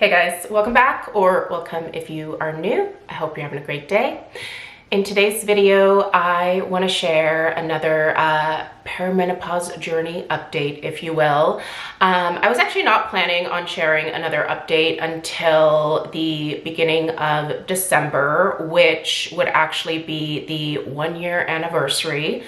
Hey guys, welcome back, or welcome if you are new. I hope you're having a great day. In today's video, I want to share another perimenopause journey update, if you will. I was actually not planning on sharing another update until the beginning of December, which would actually be the 1-year anniversary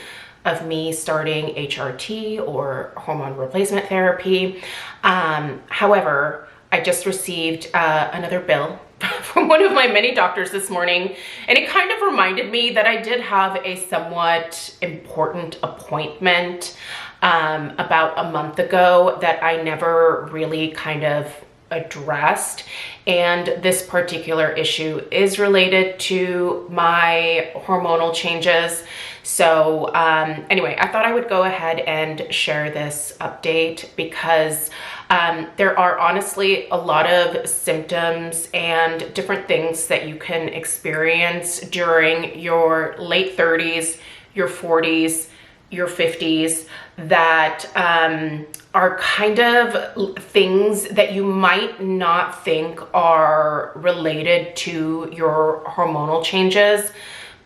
of me starting HRT, or hormone replacement therapy. However, I just received another bill from one of my many doctors this morning, and it kind of reminded me that I did have a somewhat important appointment about a month ago that I never really kind of addressed. And this particular issue is related to my hormonal changes. So anyway, I thought I would go ahead and share this update because there are honestly a lot of symptoms and different things that you can experience during your late 30s, your 40s, your 50s that are kind of things that you might not think are related to your hormonal changes,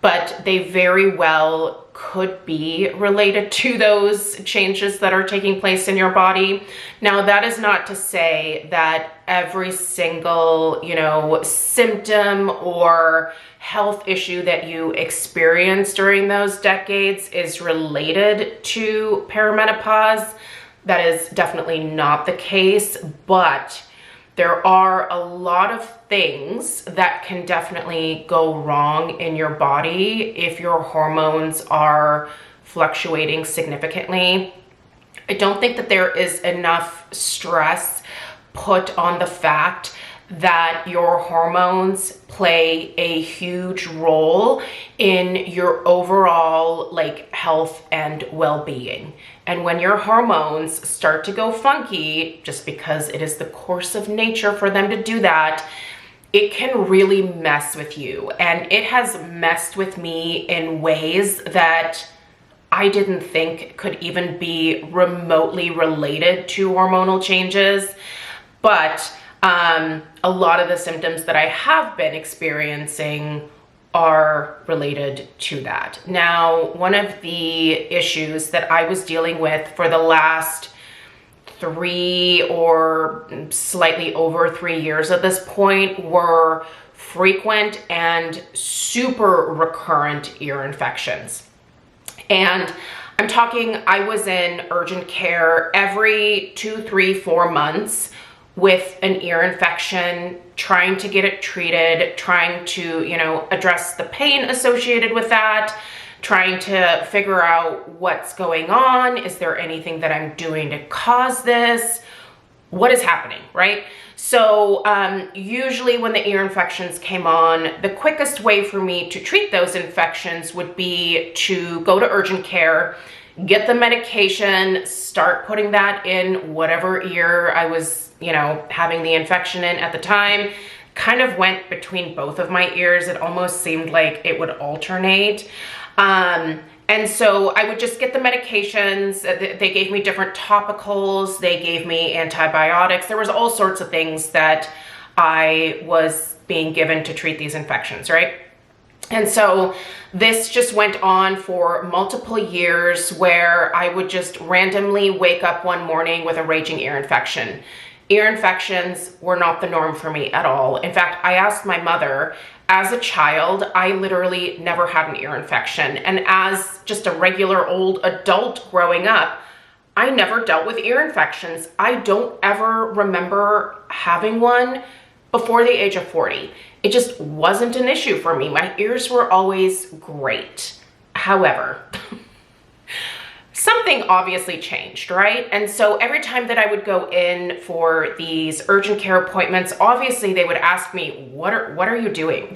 but they very well could be related to those changes that are taking place in your body. Now, that is not to say that every single, symptom or health issue that you experience during those decades is related to perimenopause. That is definitely not the case, but there are a lot of things that can definitely go wrong in your body if your hormones are fluctuating significantly. I don't think that there is enough stress put on the fact that your hormones play a huge role in your overall health and well-being. And when your hormones start to go funky, just because it is the course of nature for them to do that, it can really mess with you. And it has messed with me in ways that I didn't think could even be remotely related to hormonal changes. But a lot of the symptoms that I have been experiencing are related to that. Now, one of the issues that I was dealing with for the last 3 or slightly over 3 years at this point were frequent and super recurrent ear infections. And I'm talking, I was in urgent care every 2, 3, 4 months with an ear infection, trying to get it treated, trying to, address the pain associated with that, trying to figure out what's going on. Is there anything that I'm doing to cause this? What is happening, right? So usually when the ear infections came on, the quickest way for me to treat those infections would be to go to urgent care, get the medication, start putting that in whatever ear I was having the infection in at the time. Kind of went between both of my ears. It almost seemed like it would alternate. And so I would just get the medications. They gave me different topicals. They gave me antibiotics. There was all sorts of things that I was being given to treat these infections, right? And so this just went on for multiple years where I would just randomly wake up one morning with a raging ear infection. Ear infections were not the norm for me at all. In fact, I asked my mother, as a child, I literally never had an ear infection. And as just a regular old adult growing up, I never dealt with ear infections. I don't ever remember having one before the age of 40. It just wasn't an issue for me. My ears were always great. However, something obviously changed, right? And so every time that I would go in for these urgent care appointments, obviously they would ask me, what are you doing?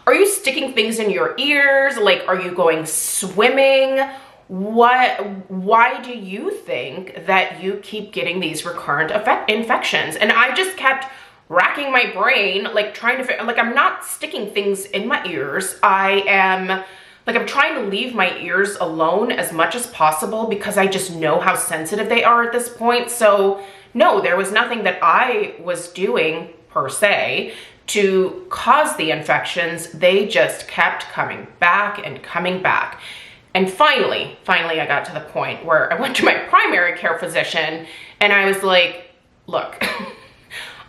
Are you sticking things in your ears? Are you going swimming? Why do you think that you keep getting these recurrent infections? And I just kept racking my brain, trying to, I'm not sticking things in my ears. I'm trying to leave my ears alone as much as possible because I just know how sensitive they are at this point. So no, there was nothing that I was doing per se to cause the infections. They just kept coming back and coming back. And finally, I got to the point where I went to my primary care physician and I was like, look,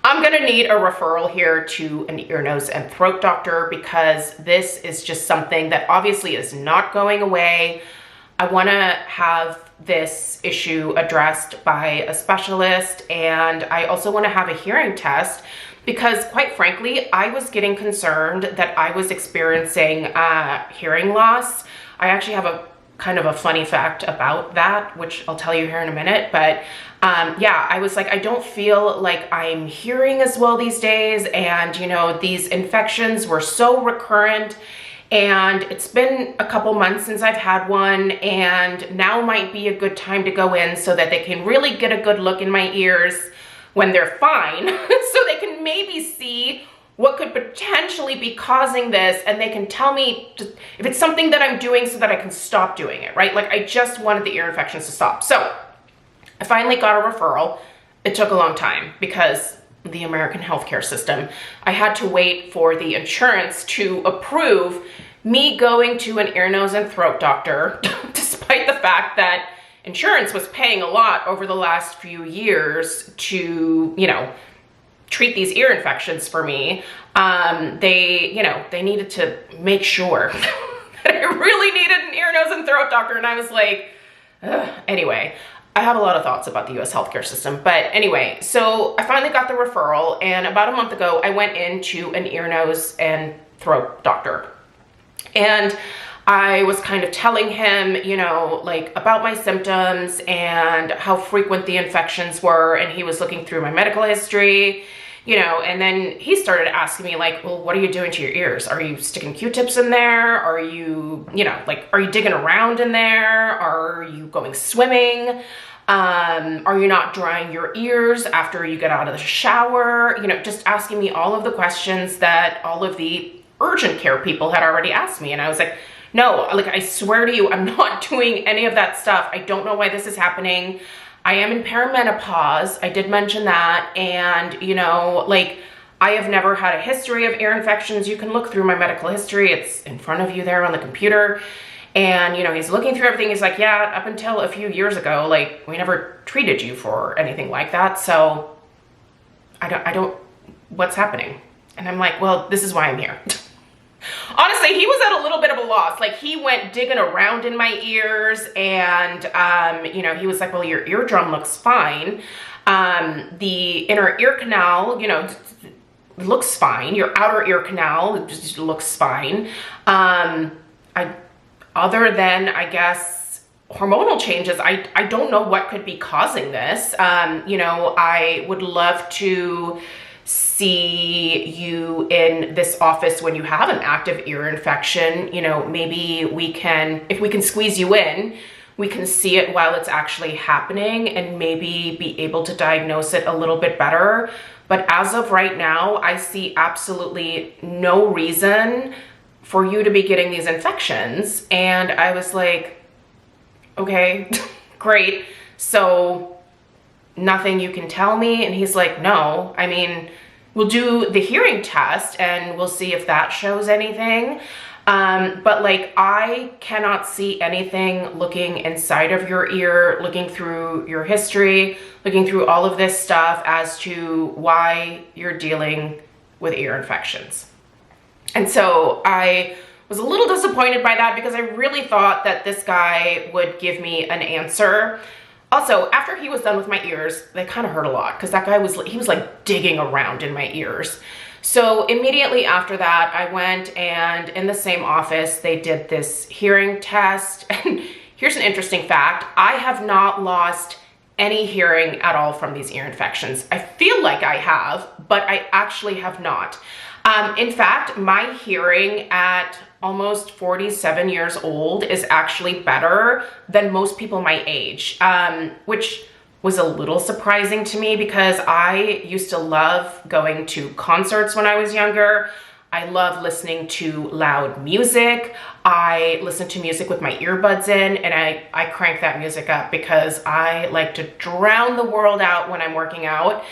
I'm gonna need a referral here to an ear, nose, and throat doctor because this is just something that obviously is not going away. I wanna have this issue addressed by a specialist, and I also wanna have a hearing test because quite frankly, I was getting concerned that I was experiencing hearing loss. I actually have a kind of a funny fact about that, which I'll tell you here in a minute, but yeah, I was like, I don't feel like I'm hearing as well these days, and you know, these infections were so recurrent, and it's been a couple months since I've had one, and now might be a good time to go in so that they can really get a good look in my ears when they're fine, so they can maybe see what could potentially be causing this, and they can tell me if it's something that I'm doing so that I can stop doing it, right? Like, I just wanted the ear infections to stop. So I finally got a referral. It took a long time because the American healthcare system, I had to wait for the insurance to approve me going to an ear, nose, and throat doctor, despite the fact that insurance was paying a lot over the last few years to, you know, treat these ear infections for me. They needed to make sure that I really needed an ear, nose, and throat doctor. And I was like, ugh. Anyway, I have a lot of thoughts about the US healthcare system. But anyway, so I finally got the referral, and about a month ago, I went into an ear, nose, and throat doctor. And I was kind of telling him, you know, like about my symptoms and how frequent the infections were. And he was looking through my medical history, you know, and then he started asking me like, well, what are you doing to your ears? Are you sticking Q-tips in there? Are you, you know, like, are you digging around in there? Are you going swimming? Are you not drying your ears after you get out of the shower? You know, just asking me all of the questions that all of the urgent care people had already asked me. And I was like, no, like, I swear to you, I'm not doing any of that stuff. I don't know why this is happening. I am in perimenopause. I did mention that. And, you know, like, I have never had a history of ear infections. You can look through my medical history. It's in front of you there on the computer. And, you know, he's looking through everything. He's like, yeah, up until a few years ago, like, we never treated you for anything like that. So I don't, what's happening? And I'm like, well, this is why I'm here. Honestly, he was at a little bit of a loss. Like, he went digging around in my ears, and, you know, he was like, well, your eardrum looks fine. The inner ear canal, you know, looks fine. Your outer ear canal just looks fine. Other than, I guess, hormonal changes, I don't know what could be causing this. You know, I would love to see you in this office when you have an active ear infection. You know, maybe we can, if we can squeeze you in, we can see it while it's actually happening and maybe be able to diagnose it a little bit better. But as of right now, I see absolutely no reason for you to be getting these infections. And I was like, okay, great. So nothing you can tell me? And he's like, no, I mean, we'll do the hearing test and we'll see if that shows anything. But like, I cannot see anything looking inside of your ear, looking through your history, looking through all of this stuff as to why you're dealing with ear infections. And so I was a little disappointed by that because I really thought that this guy would give me an answer. Also, after he was done with my ears, they kind of hurt a lot because that guy was like digging around in my ears. So immediately after that, I went, and in the same office, they did this hearing test. And here's an interesting fact. I have not lost any hearing at all from these ear infections. I feel like I have, but I actually have not. In fact, my hearing at almost 47 years old is actually better than most people my age, which was a little surprising to me because I used to love going to concerts when I was younger. I love listening to loud music. I listen to music with my earbuds in, and I crank that music up because I like to drown the world out when I'm working out.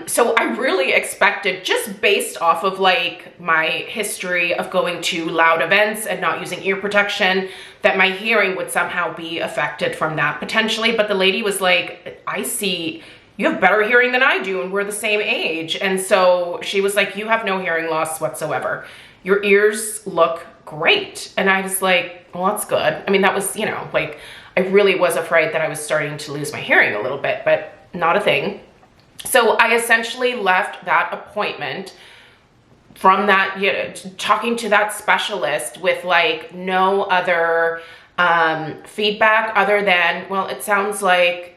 So I really expected, just based off of like my history of going to loud events and not using ear protection, that my hearing would somehow be affected from that potentially. But the lady was like, I see you have better hearing than I do, and we're the same age. And so she was like, you have no hearing loss whatsoever. Your ears look great. And I was like, well, that's good. I mean, that was, you know, like, I really was afraid that I was starting to lose my hearing a little bit, but not a thing. So I essentially left that appointment from that, you know, talking to that specialist with like no other feedback other than, well, it sounds like,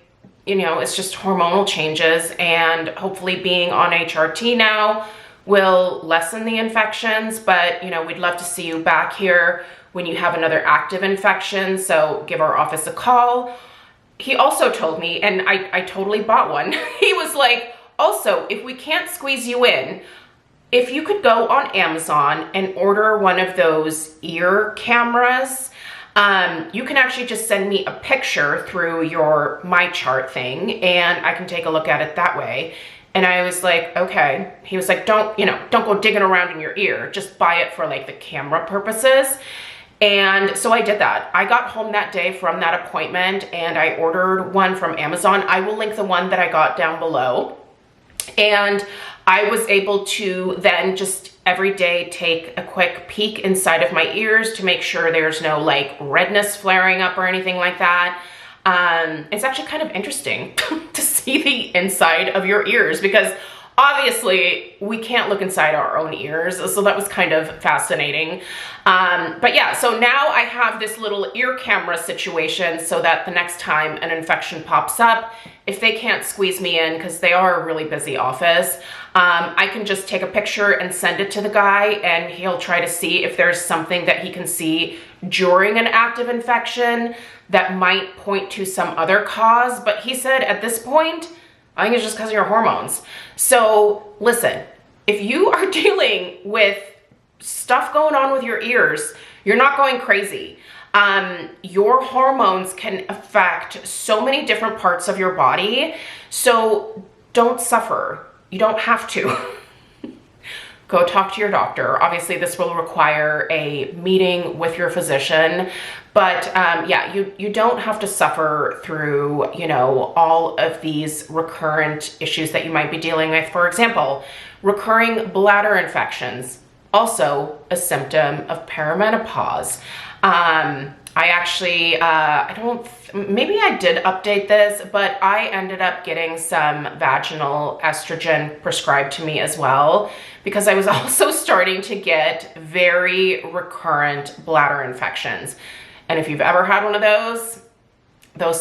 you know, it's just hormonal changes, and hopefully being on HRT now will lessen the infections, but you know, we'd love to see you back here when you have another active infection, so give our office a call. He also told me, and I totally bought one, he was like, also, if we can't squeeze you in, if you could go on Amazon and order one of those ear cameras, you can actually just send me a picture through your MyChart thing, and I can take a look at it that way. And I was like, okay. He was like, don't go digging around in your ear. Just buy it for like the camera purposes. And so I did that. I got home that day from that appointment and I ordered one from Amazon. I will link the one that I got down below. And I was able to then just every day take a quick peek inside of my ears to make sure there's no like redness flaring up or anything like that. It's actually kind of interesting to see the inside of your ears because obviously we can't look inside our own ears. So that was kind of fascinating. But yeah, so now I have this little ear camera situation so that the next time an infection pops up, if they can't squeeze me in, because they are a really busy office, I can just take a picture and send it to the guy and he'll try to see if there's something that he can see during an active infection that might point to some other cause. But he said at this point, I think it's just because of your hormones. So listen, if you are dealing with stuff going on with your ears, you're not going crazy. Your hormones can affect so many different parts of your body. So don't suffer. You don't have to. Go talk to your doctor. Obviously, this will require a meeting with your physician, but yeah, you don't have to suffer through, you know, all of these recurrent issues that you might be dealing with. For example, recurring bladder infections, also a symptom of perimenopause. I actually, maybe I did update this, but I ended up getting some vaginal estrogen prescribed to me as well, because I was also starting to get very recurrent bladder infections. And if you've ever had one of those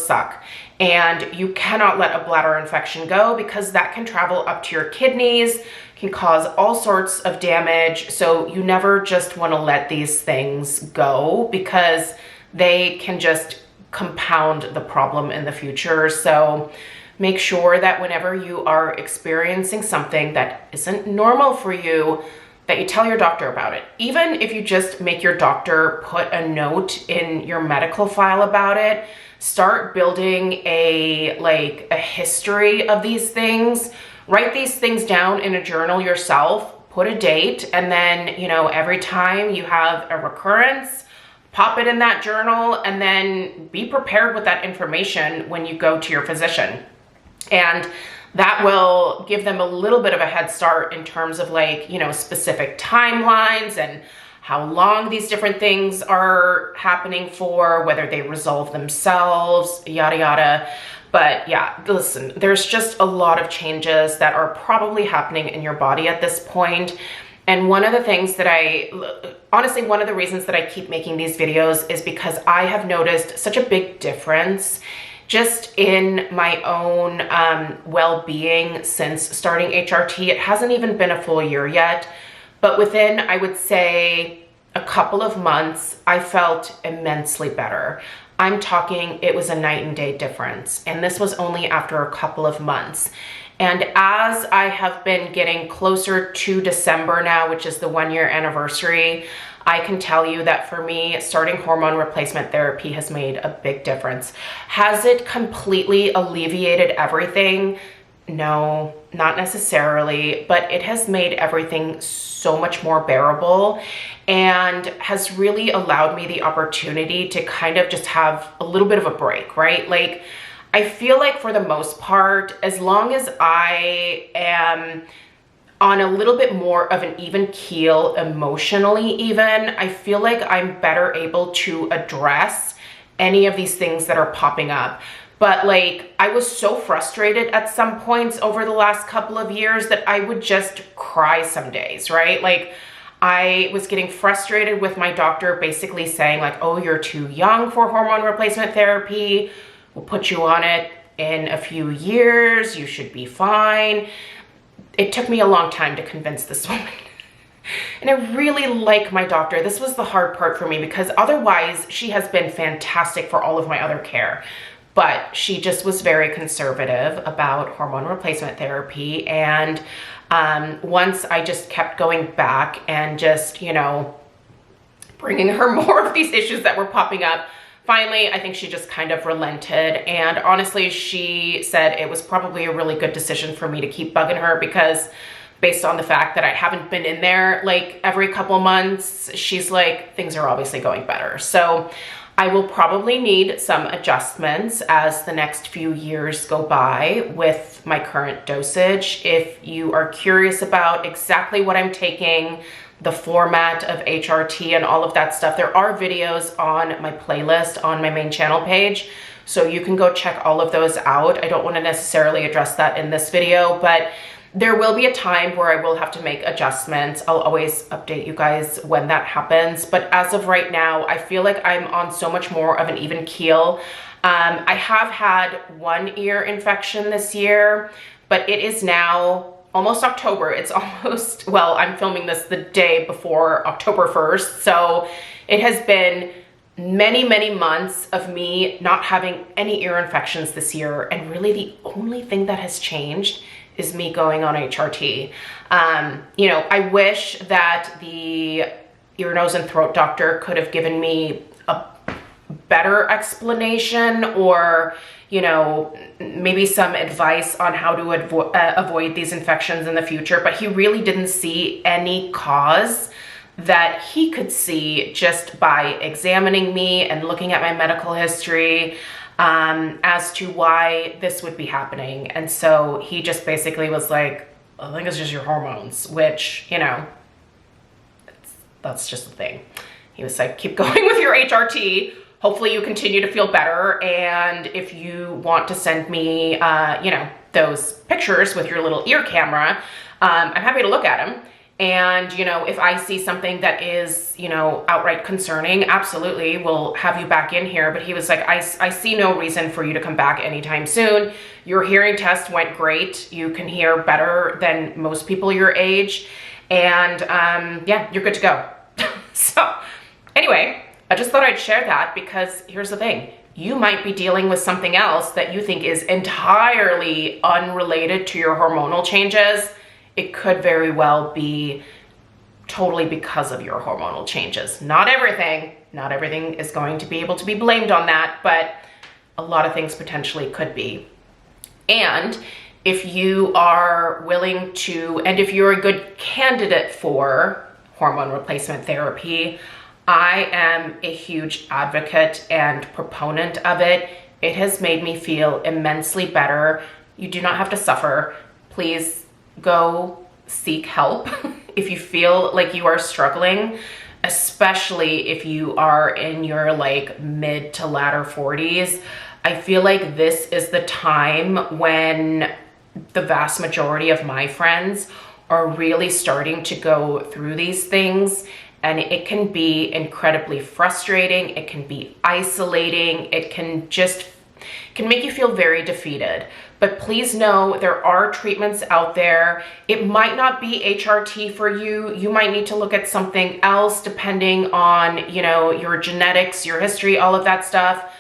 suck. And you cannot let a bladder infection go because that can travel up to your kidneys, can cause all sorts of damage. So you never just want to let these things go because they can just compound the problem in the future. So make sure that whenever you are experiencing something that isn't normal for you, that you tell your doctor about it. Even if you just make your doctor put a note in your medical file about it, start building a history of these things. Write these things down in a journal yourself, put a date, and then, you know, every time you have a recurrence, pop it in that journal, and then be prepared with that information when you go to your physician. And that will give them a little bit of a head start in terms of like, you know, specific timelines and how long these different things are happening for, whether they resolve themselves, yada, yada. But yeah, listen, there's just a lot of changes that are probably happening in your body at this point. And one of the things that honestly, one of the reasons that I keep making these videos is because I have noticed such a big difference just in my own well-being since starting HRT. It hasn't even been a full year yet, but within, I would say, a couple of months, I felt immensely better. I'm talking, it was a night and day difference. And this was only after a couple of months. And as I have been getting closer to December now, which is the 1-year anniversary, I can tell you that for me, starting hormone replacement therapy has made a big difference. Has it completely alleviated everything? No, not necessarily, but it has made everything so much more bearable and has really allowed me the opportunity to kind of just have a little bit of a break, right? Like, I feel like for the most part, as long as I am on a little bit more of an even keel emotionally even, I feel like I'm better able to address any of these things that are popping up. But like, I was so frustrated at some points over the last couple of years that I would just cry some days, right? Like, I was getting frustrated with my doctor basically saying like, oh, you're too young for hormone replacement therapy. We'll put you on it in a few years. You should be fine. It took me a long time to convince this woman. And I really like my doctor. This was the hard part for me because otherwise she has been fantastic for all of my other care. But she just was very conservative about hormone replacement therapy. And once I just kept going back and just, you know, bringing her more of these issues that were popping up, finally, I think she just kind of relented. And honestly, she said it was probably a really good decision for me to keep bugging her because based on the fact that I haven't been in there like every couple months, she's like, things are obviously going better. So I will probably need some adjustments as the next few years go by with my current dosage. If you are curious about exactly what I'm taking, the format of HRT and all of that stuff, there are videos on my playlist on my main channel page, so you can go check all of those out. I don't want to necessarily address that in this video, but there will be a time where I will have to make adjustments. I'll always update you guys when that happens. But as of right now, I feel like I'm on so much more of an even keel. I have had one ear infection this year, but it is now almost October. It's almost, well, I'm filming this the day before October 1st. So it has been many, many months of me not having any ear infections this year. And really the only thing that has changed is me going on HRT. You know, I wish that the ear, nose, and throat doctor could have given me a better explanation or, you know, maybe some advice on how to avoid these infections in the future, but he really didn't see any cause that he could see just by examining me and looking at my medical history as to why this would be happening. And so he just basically was like, I think it's just your hormones, which, you know, that's just the thing. He was like, keep going with your HRT. Hopefully you continue to feel better. And if you want to send me, you know, those pictures with your little ear camera, I'm happy to look at them. And, you know, if I see something that is, you know, outright concerning, absolutely, we'll have you back in here. But he was like, I see no reason for you to come back anytime soon. Your hearing test went great. You can hear better than most people your age. And yeah, you're good to go. So anyway, I just thought I'd share that because here's the thing. You might be dealing with something else that you think is entirely unrelated to your hormonal changes. It could very well be totally because of your hormonal changes. Not everything is going to be able to be blamed on that, but a lot of things potentially could be. And if you are willing to, and if you're a good candidate for hormone replacement therapy, I am a huge advocate and proponent of it. It has made me feel immensely better. You do not have to suffer. Please go seek help if you feel like you are struggling, especially if you are in your like mid to latter 40s. I feel like this is the time when the vast majority of my friends are really starting to go through these things, and it can be incredibly frustrating. It can be isolating. It can make you feel very defeated. But please know there are treatments out there. It might not be HRT for you. You might need to look at something else depending on, you know, your genetics, your history, all of that stuff.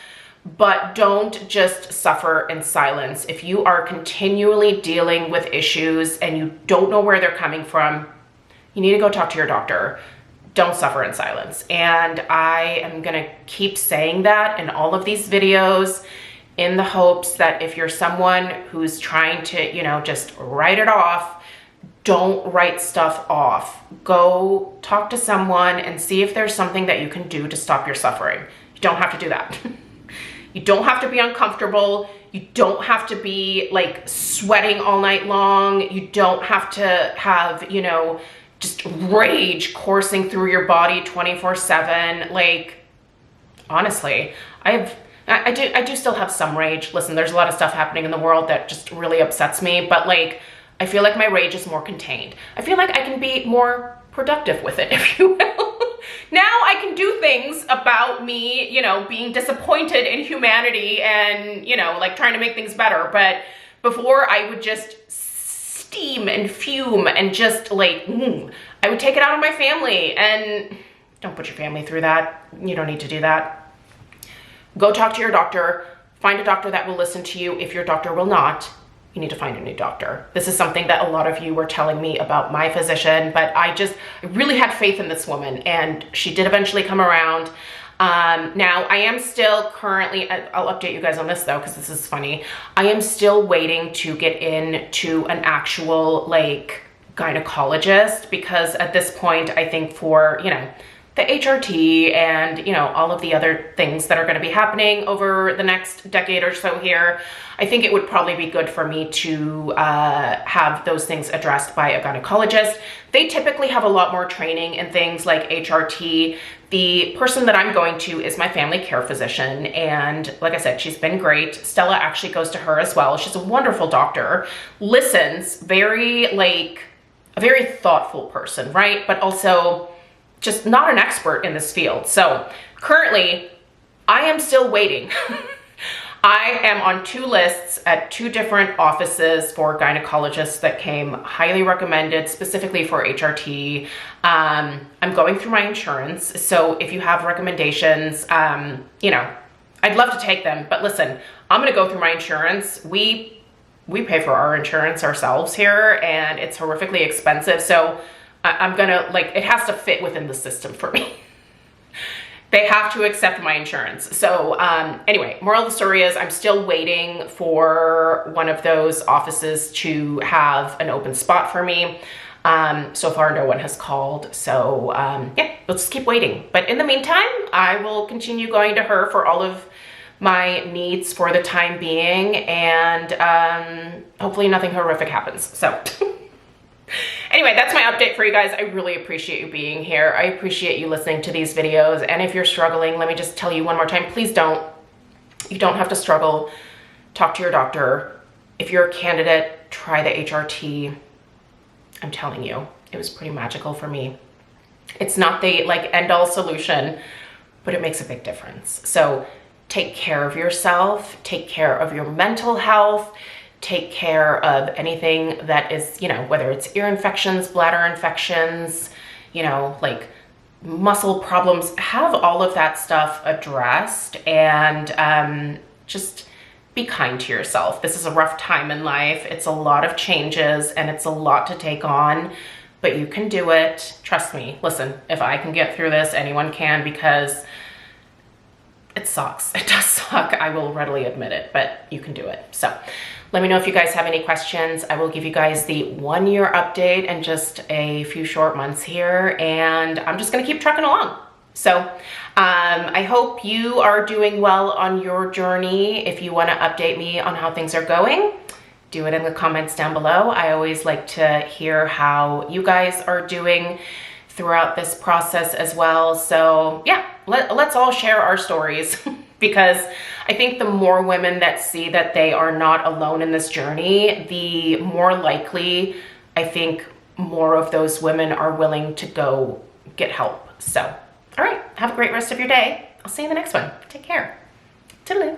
but don't just suffer in silence. If you are continually dealing with issues and you don't know where they're coming from, you need to go talk to your doctor. Don't suffer in silence. And I am gonna keep saying that in all of these videos in the hopes that if you're someone who's trying to, just write it off, don't write stuff off. Go talk to someone and see if there's something that you can do to stop your suffering. You don't have to do that. You don't have to be uncomfortable. You don't have to be like sweating all night long. You don't have to have, just rage coursing through your body 24/7. Like, honestly, I do still have some rage. Listen, there's a lot of stuff happening in the world that just really upsets me, but like, I feel like my rage is more contained. I feel like I can be more productive with it, if you will. Now I can do things about me, being disappointed in humanity and, like trying to make things better. But before I would just steam and fume and just like, I would take it out on my family, and don't put your family through that. You don't need to do that. Go talk to your doctor. Find a doctor that will listen to you. If your doctor will not, you need to find a new doctor. This is something that a lot of you were telling me about my physician, but I really had faith in this woman, and she did eventually come around. Now I am still currently, I'll update you guys on this though, because this is funny. I am still waiting to get into an actual like gynecologist, because at this point, I think for, the HRT and, all of the other things that are going to be happening over the next decade or so here, I think it would probably be good for me to have those things addressed by a gynecologist. They typically have a lot more training in things like HRT. The person that I'm going to is my family care physician. And like I said, she's been great. Stella actually goes to her as well. She's a wonderful doctor, listens, a very thoughtful person, right? But also just not an expert in this field. So currently, I am still waiting. I am on 2 lists at 2 different offices for gynecologists that came highly recommended specifically for HRT. I'm going through my insurance. So if you have recommendations, I'd love to take them. But listen, I'm gonna go through my insurance. We pay for our insurance ourselves here, and it's horrifically expensive. So I'm gonna, it has to fit within the system for me. They have to accept my insurance. So anyway, moral of the story is I'm still waiting for one of those offices to have an open spot for me. So far, no one has called. So yeah, let's just keep waiting. But in the meantime, I will continue going to her for all of my needs for the time being, and hopefully nothing horrific happens. So anyway, that's my update for you guys. I really appreciate you being here. I appreciate you listening to these videos. And if you're struggling, let me just tell you one more time, please don't. You don't have to struggle. Talk to your doctor. If you're a candidate, try the HRT. I'm telling you, it was pretty magical for me. It's not the end-all solution, but it makes a big difference. So take care of yourself. Take care of your mental health. Take care of anything that is, whether it's ear infections, bladder infections, muscle problems, have all of that stuff addressed, and just be kind to yourself. This is a rough time in life. It's a lot of changes and it's a lot to take on, but you can do it. Trust me. Listen, if I can get through this, anyone can, because it sucks. It does suck. I will readily admit it, but you can do it. So let me know if you guys have any questions. I will give you guys the 1-year update in just a few short months here, and I'm just gonna keep trucking along. So I hope you are doing well on your journey. If you wanna update me on how things are going, do it in the comments down below. I always like to hear how you guys are doing throughout this process as well. So yeah, let's all share our stories because I think the more women that see that they are not alone in this journey, the more likely I think more of those women are willing to go get help. So, all right, have a great rest of your day. I'll see you in the next one. Take care. Toodaloo.